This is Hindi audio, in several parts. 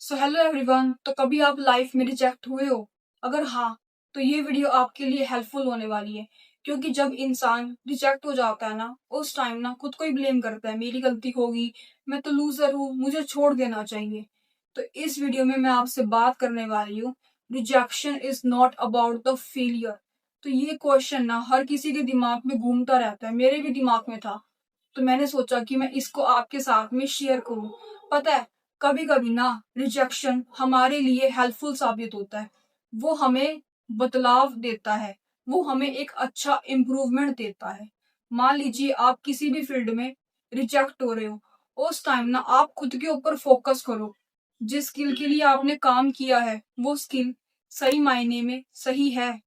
So hello everyone. तो कभी आप लाइफ में रिजेक्ट हुए हो? अगर हाँ, तो ये वीडियो आपके लिए हेल्पफुल होने वाली है। क्योंकि जब इंसान रिजेक्ट हो जाता है ना, उस टाइम ना खुद को ही ब्लेम करता है, मेरी गलती होगी, मैं तो लूजर हूँ, मुझे छोड़ देना चाहिए। तो इस वीडियो में मैं आपसे बात करने वाली हूँ, rejection is not about the failure. तो ये क्वेश्चन ना हर किसी के दिमाग में घूमता रहता है, मेरे भी दिमाग में था। तो मैंने सोचा कि मैं इसको आपके साथ में शेयर करूं। पता है, कभी कभी ना रिजेक्शन हमारे लिए हेल्पफुल साबित होता है। वो हमें बदलाव देता है, वो हमें एक अच्छा इम्प्रूवमेंट देता है। मान लीजिए आप किसी भी फील्ड में रिजेक्ट हो रहे हो, उस टाइम ना आप खुद के ऊपर फोकस करो। जिस स्किल के लिए आपने काम किया है वो स्किल सही मायने में सही है?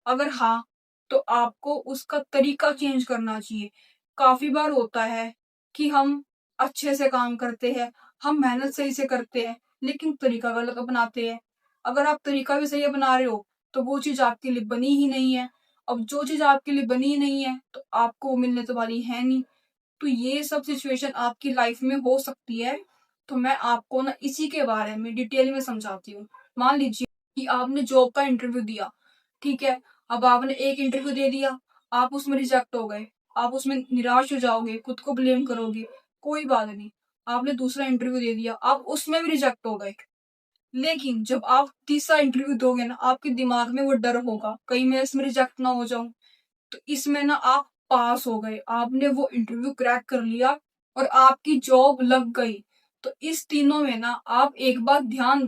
अगर हाँ, तो आपको उसका तरीका चेंज करना चाहिए। काफी बार होता है कि हम अच्छे से काम करते हैं, हम मेहनत सही से करते हैं, लेकिन तरीका गलत अपनाते हैं। अगर आप तरीका भी सही अपना रहे हो तो वो चीज आपके लिए बनी ही नहीं है। अब जो चीज आपके लिए बनी ही नहीं है तो आपको वो मिलने तो वाली है नहीं। तो ये सब सिचुएशन आपकी लाइफ में हो सकती है। तो मैं आपको ना इसी के बारे में डिटेल में समझाती हूँ। मान लीजिए कि आपने जॉब का इंटरव्यू दिया, ठीक है। अब आपने एक इंटरव्यू दे दिया, आप उसमें रिजेक्ट हो गए, आप उसमें निराश हो जाओगे, खुद को ब्लेम करोगे। कोई बात नहीं, आपने दूसरा इंटरव्यू दे दिया, आप उसमें भी रिजेक्ट हो गए। लेकिन जब आप तीसरा इंटरव्यू दोगे ना, आपके दिमाग में वो डर होगा, कहीं मैं इसमें रिजेक्ट ना हो जाऊं। तो इसमें ना आप पास हो गए, आपने वो इंटरव्यू क्रैक कर लिया और आपकी जॉब लग गई। तो इस तीनों में ना आप एक बात ध्यान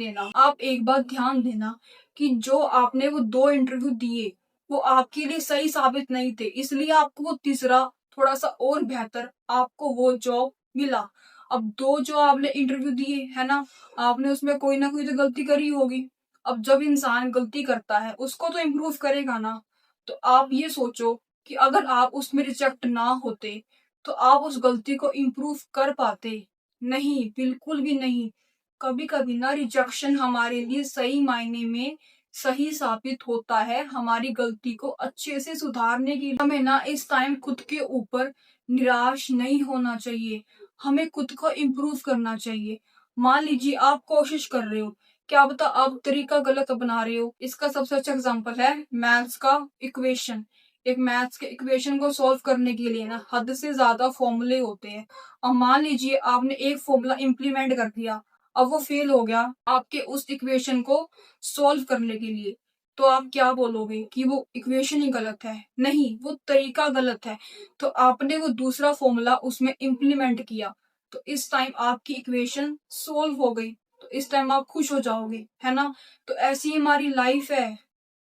देना कि जो आपने वो दो इंटरव्यू दिए वो आपके लिए सही साबित नहीं थे, इसलिए आपको वो तीसरा थोड़ा सा और बेहतर आपको वो जॉब मिला। अब दो जो आपने इंटरव्यू दिए है ना, आपने उसमें कोई ना कोई तो गलती करी होगी। अब जब इंसान गलती करता है उसको तो इम्प्रूव करेगा ना। तो आप ये सोचो कि अगर आप उसमें रिजेक्ट ना होते तो आप उस गलती को इम्प्रूव कर पाते? नहीं, बिल्कुल भी नहीं। कभी कभी ना रिजेक्शन हमारे लिए सही मायने में सही साबित होता है, हमारी गलती को अच्छे से सुधारने के लिए। हमें ना इस टाइम खुद के ऊपर निराश नहीं होना चाहिए, हमें खुद को इम्प्रूव करना चाहिए। मान लीजिए आप कोशिश कर रहे हो, क्या पता आप तरीका गलत अपना रहे हो। इसका सबसे अच्छा एग्जांपल है मैथ्स का इक्वेशन। एक मैथ्स के इक्वेशन को सॉल्व करने के लिए ना हद से ज्यादा फॉर्मूले होते हैं। और मान लीजिए आपने एक फॉर्मूला इंप्लीमेंट कर दिया, अब वो फेल हो गया आपके उस इक्वेशन को सॉल्व करने के लिए। तो आप क्या बोलोगे कि वो इक्वेशन ही गलत है? नहीं, वो तरीका गलत है। तो आपने वो दूसरा फॉर्मूला उसमें इंप्लीमेंट किया, तो इस टाइम आपकी इक्वेशन सोल्व हो गई। तो इस टाइम आप खुश हो जाओगे, है ना। तो ऐसी हमारी लाइफ है।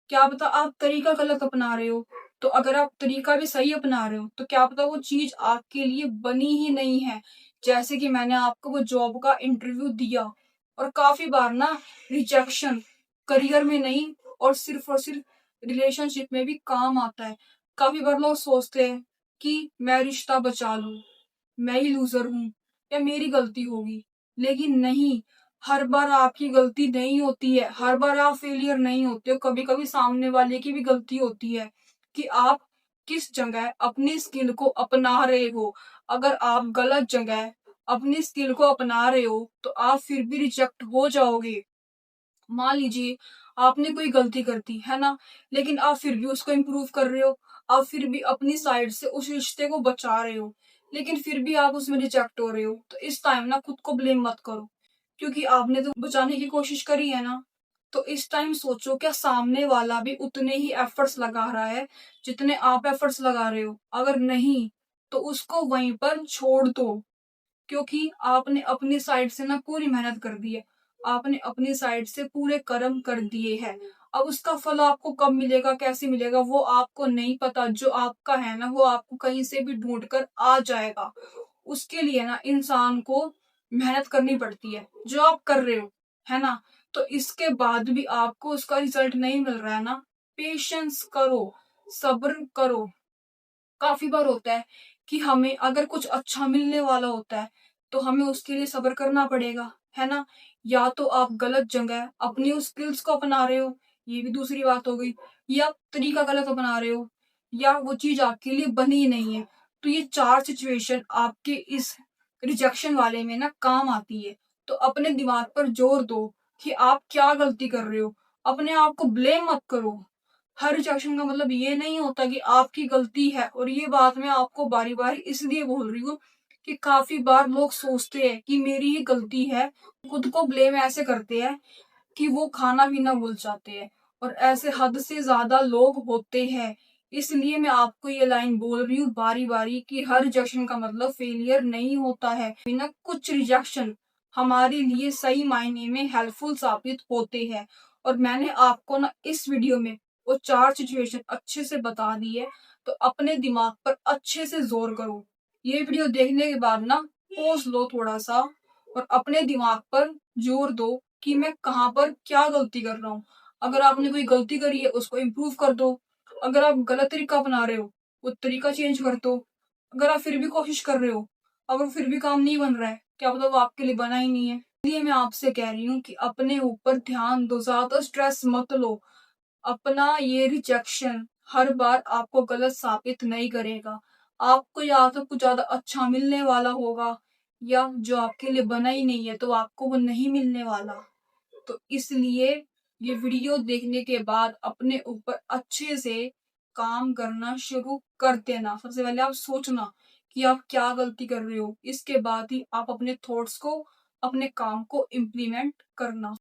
क्या पता आप तरीका गलत अपना रहे हो, तो अगर आप तरीका भी सही अपना रहे हो तो क्या पता वो चीज आपके लिए बनी ही नहीं है। जैसे कि मैंने आपको वो जॉब का इंटरव्यू दिया, और काफी बार ना रिजेक्शन करियर में नहीं और सिर्फ रिलेशनशिप में भी काम आता है। काफी बार लोग सोचते हैं कि मैं रिश्ता बचा लूं, मैं ही लूजर हूं, या मेरी गलती होगी। लेकिन नहीं, हर बार आपकी गलती नहीं होती है, हर बार आप फेलियर नहीं होते हो। कभी कभी सामने वाले की भी गलती होती है कि आप किस जगह अपनी स्किल को अपना रहे हो। अगर आप गलत जगह अपनी स्किल को अपना रहे हो तो आप फिर भी रिजेक्ट हो जाओगे। मान लीजिए आपने कोई गलती कर दी है ना, लेकिन आप फिर भी उसको इम्प्रूव कर रहे हो, आप फिर भी अपनी साइड से उस रिश्ते को बचा रहे हो, लेकिन फिर भी आप उसमें रिजेक्ट हो रहे हो। तो इस टाइम ना खुद को ब्लेम मत करो, क्योंकि आपने तो बचाने की कोशिश करी है ना। तो इस टाइम सोचो, क्या सामने वाला भी उतने ही एफर्ट्स लगा रहा है जितने आप एफर्ट्स लगा रहे हो? अगर नहीं, तो उसको वहीं पर छोड़ दो, क्योंकि आपने अपनी साइड से ना पूरी मेहनत कर दी है, आपने अपनी साइड से पूरे कर्म कर दिए हैं। अब उसका फल आपको कब मिलेगा, कैसे मिलेगा, वो आपको नहीं पता। जो आपका है ना वो आपको कहीं से भी ढूंढ कर आ जाएगा। उसके लिए ना इंसान को मेहनत करनी पड़ती है, जो आप कर रहे हो, है ना। तो इसके बाद भी आपको उसका रिजल्ट नहीं मिल रहा है ना, पेशेंस करो, सब्र करो। काफी बार होता है कि हमें अगर कुछ अच्छा मिलने वाला होता है तो हमें उसके लिए सब्र करना पड़ेगा, है ना। या तो आप गलत जगह अपनी उस स्किल्स को अपना रहे हो, ये भी दूसरी बात हो गई, या आप तरीका गलत अपना रहे हो, या वो चीज आपके लिए बनी ही नहीं है। तो ये चार सिचुएशन आपके इस रिजेक्शन वाले में ना काम आती है। तो अपने दिमाग पर जोर दो कि आप क्या गलती कर रहे हो। अपने आप को ब्लेम मत करो। हर रिजेक्शन का मतलब ये नहीं होता कि आपकी गलती है। और ये बात मैं आपको बारी बारी इसलिए बोल रही हूँ कि काफी बार लोग सोचते हैं कि मेरी ही गलती है, खुद को ब्लेम ऐसे करते हैं कि वो खाना पीना भूल जाते हैं। और ऐसे हद से ज्यादा लोग होते हैं। इसलिए मैं आपको ये लाइन बोल रही हूँ बारी बारी कि हर रिजेक्शन का मतलब फेलियर नहीं होता है। बिना कुछ रिजेक्शन हमारे लिए सही मायने में हेल्पफुल साबित होते हैं। और मैंने आपको ना इस वीडियो में वो 4 सिचुएशन अच्छे से बता दी है। तो अपने दिमाग पर अच्छे से जोर करो। ये वीडियो देखने के बाद ना पॉज लो थोड़ा सा और अपने दिमाग पर जोर दो कि मैं कहाँ पर क्या गलती कर रहा हूँ। अगर आपने कोई गलती करी है उसको इम्प्रूव कर दो। अगर आप गलत तरीका अपना रहे हो वो तरीका चेंज कर दो। अगर आप फिर भी कोशिश कर रहे हो, अगर फिर भी काम नहीं बन रहा है, क्या पता वो आपके लिए बना ही नहीं है। इसलिए मैं आपसे कह रही हूँ कि अपने ऊपर ध्यान दो, ज्यादा स्ट्रेस मत लो। अपना ये रिजेक्शन हर बार आपको गलत साबित नहीं करेगा। आपको या तो कुछ ज्यादा अच्छा मिलने वाला होगा या जो आपके लिए बना ही नहीं है तो आपको वो नहीं मिलने वाला। तो इसलिए ये वीडियो देखने के बाद अपने ऊपर अच्छे से काम करना शुरू कर देना। सबसे पहले आप सोचना कि आप क्या गलती कर रहे हो। इसके बाद ही आप अपने थॉट्स को, अपने काम को इम्प्लीमेंट करना।